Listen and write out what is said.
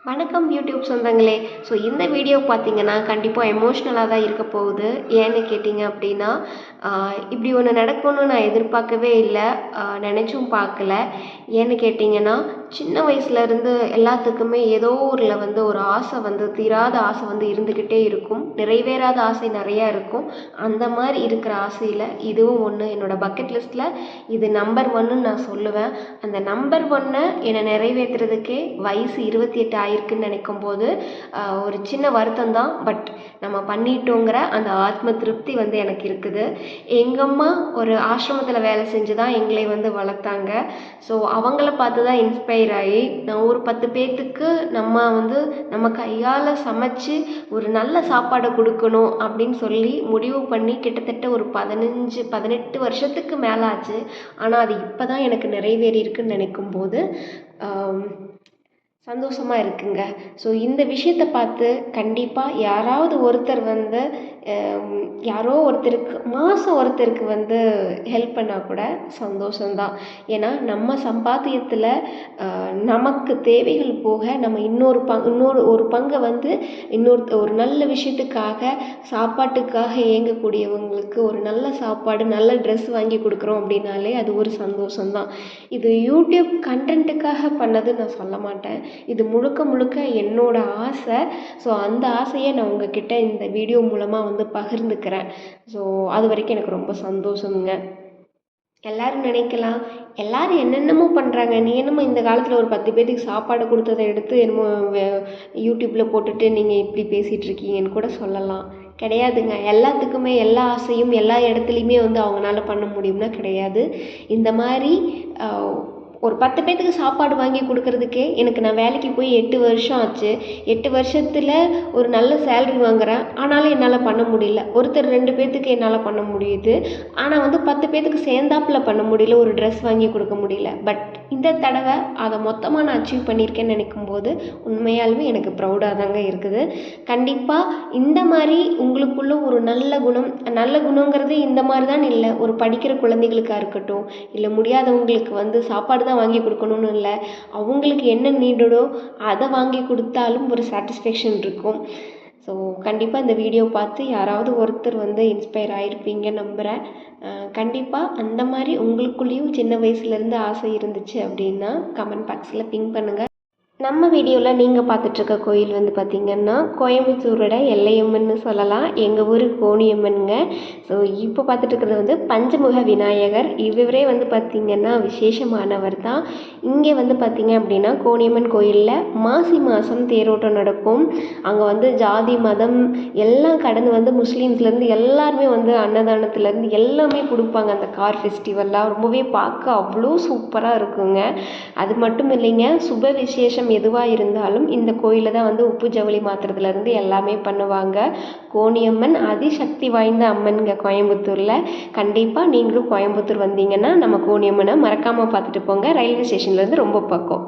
வணக்கம் யூடியூப் சொந்தங்களே. ஸோ இந்த வீடியோ பார்த்தீங்கன்னா கண்டிப்பாக எமோஷ்னலாக தான் இருக்க போகுது. ஏன்னு கேட்டிங்க அப்படின்னா இப்படி ஒன்று நடக்கும்னு நான் எதிர்பார்க்கவே இல்லை, நினச்சும் பார்க்கல. ஏன்னு கேட்டிங்கன்னா சின்ன வயசுலேருந்து எல்லாத்துக்குமே ஏதோ ஊரில் ஒரு ஆசை தீராத ஆசை இருந்துக்கிட்டே இருக்கும். நிறைவேறாத ஆசை நிறையா இருக்கும். அந்த மாதிரி இருக்கிற ஆசையில் இதுவும் ஒன்று. என்னோடய பக்கெட் லிஸ்ட்டில் இது நம்பர் 1ன்னு நான் சொல்லுவேன். அந்த நம்பர் 1 என்னை நிறைவேற்றுறதுக்கே வயசு 28 ஆயிருக்குன்னு நினைக்கும் போது ஒரு சின்ன வருத்தம் தான். பட் நம்ம பண்ணிட்டோங்கிற அந்த ஆத்ம திருப்தி எனக்கு இருக்குது. எங்கள் அம்மா ஒரு ஆசிரமத்தில் வேலை செஞ்சு தான் எங்களை வளர்த்தாங்க. ஸோ அவங்கள பார்த்து தான் இன்ஸ்பயர் ஆகி நான் ஒரு 10 பேர்த்துக்கு நம்ம கையால் சமைச்சு ஒரு நல்ல சாப்பாடை கொடுக்கணும் அப்படின்னு சொல்லி முடிவு பண்ணி கிட்டத்தட்ட ஒரு 15-18 வருஷத்துக்கு மேலே ஆச்சு. ஆனால் அது இப்போ தான் எனக்கு நிறைவேறியிருக்குன்னு நினைக்கும் போது சந்தோஷமாக இருக்குங்க. ஸோ இந்த விஷயத்தை பார்த்து கண்டிப்பாக யாராவது ஒருத்தர் யாரோ ஒருத்தருக்கு மாதம் ஒருத்தருக்கு ஹெல்ப் பண்ணால் கூட சந்தோஷம்தான். ஏன்னா நம்ம சம்பாத்தியத்தில் நமக்கு தேவைகள் போக நம்ம இன்னொரு ஒரு பங்கை ஒரு நல்ல விஷயத்துக்காக சாப்பாட்டுக்காக இயங்கக்கூடியவங்களுக்கு ஒரு நல்ல சாப்பாடு நல்ல ட்ரெஸ் வாங்கி கொடுக்குறோம் அப்படின்னாலே அது ஒரு சந்தோஷம்தான். இது யூடியூப் கண்டென்ட்டுக்காக பண்ணது நான் சொல்ல மாட்டேன். இது முழுக்க முழுக்க என்னோட ஆசை. ஸோ அந்த ஆசையை நான் உங்ககிட்ட இந்த வீடியோ மூலமாக பகிர்ந்துக்கிறேன். ஸோ அது வரைக்கும் எனக்கு ரொம்ப சந்தோஷங்க. எல்லோரும் நினைக்கலாம், எல்லோரும் என்னென்னமோ பண்ணுறாங்க, நீ என்னமோ இந்த காலத்தில் ஒரு 10 பேர்த்துக்கு சாப்பாடு கொடுத்ததை எடுத்து என்னமோ யூடியூப்பில் போட்டுட்டு நீங்கள் இப்படி பேசிகிட்டு இருக்கீங்கன்னு கூட சொல்லலாம். கிடையாதுங்க. எல்லாத்துக்குமே எல்லா ஆசையும் எல்லா இடத்துலையுமே அவங்களால பண்ண முடியும்னா கிடையாது. இந்த மாதிரி ஒரு 10 பேர்த்துக்கு சாப்பாடு வாங்கி கொடுக்கறதுக்கே நான் வேலைக்கு போய் 8 வருஷம் ஆச்சு. 8 வருஷத்தில் ஒரு நல்ல சேலரி வாங்குகிறேன். ஆனாலும் என்னால் பண்ண முடியல. ஒருத்தர் 2 பேர்த்துக்கு என்னால் பண்ண முடியுது. ஆனால் 10 பேர்த்துக்கு சேர்ந்தாப்பில் பண்ண முடியல, ஒரு ட்ரெஸ் வாங்கி கொடுக்க முடியல. பட் இந்த தடவை அதை மொத்தமாக நான் அச்சீவ் பண்ணியிருக்கேன்னு நினைக்கும்போது உண்மையாலுமே எனக்கு ப்ரௌடாக தாங்க இருக்குது. கண்டிப்பாக இந்த மாதிரி உங்களுக்குள்ள ஒரு நல்ல குணங்கிறது இந்த மாதிரி தான் இல்லை. ஒரு படிக்கிற குழந்தைகளுக்காக இருக்கட்டும், இல்லை முடியாதவங்களுக்கு சாப்பாடு தான் வாங்கி கொடுக்கணும்னு இல்லை, அவங்களுக்கு என்ன நீடோ அதை வாங்கி கொடுத்தாலும் ஒரு சாட்டிஸ்ஃபேக்ஷன் இருக்கும். ஸோ கண்டிப்பாக இந்த வீடியோ பார்த்து யாராவது ஒருத்தர் இன்ஸ்பயர் ஆகிருப்பீங்கன்னு நம்புகிறேன். கண்டிப்பாக அந்த மாதிரி உங்களுக்குள்ளேயும் சின்ன வயசுலேருந்து ஆசை இருந்துச்சு அப்படின்னா கமெண்ட் பாக்ஸில் பின் பண்ணுங்கள். நம்ம வீடியோவில் நீங்கள் பார்த்துட்ருக்க கோயில் பார்த்திங்கன்னா கோயம்புத்தூரோட எல்லையம்மன்னு சொல்லலாம். எங்கள் ஊர் கோணியம்மனுங்க. ஸோ இப்போ பார்த்துட்ருக்கிறது பஞ்சமுக விநாயகர். இவரே பார்த்திங்கன்னா விசேஷமானவர் தான். இங்கே பார்த்திங்க அப்படின்னா கோணியம்மன் கோயிலில் மாசி மாதம் தேரோட்டம் நடக்கும். அங்கே ஜாதி மதம் எல்லாம் கடந்து முஸ்லீம்ஸ்லேருந்து எல்லாருமே அன்னதானத்துலேருந்து எல்லாமே கொடுப்பாங்க. அந்த கார் ஃபெஸ்டிவல்லாம் ரொம்பவே பார்க்க அவ்வளோ சூப்பராக இருக்குங்க. அது மட்டும் இல்லைங்க, சுப விசேஷம் எதுவாக இருந்தாலும் இந்த கோயிலில் தான் உப்பு ஜவுளி மாத்திரத்துலேருந்து எல்லாமே பண்ணுவாங்க. கோணியம்மன் அதிசக்தி வாய்ந்த அம்மன்ங்க கோயம்புத்தூரில். கண்டிப்பாக நீங்களும் கோயம்புத்தூர் வந்தீங்கன்னா நம்ம கோணியம்மனை மறக்காமல் பார்த்துட்டு போங்க. ரயில்வே ஸ்டேஷன்லேருந்து ரொம்ப பக்கம்.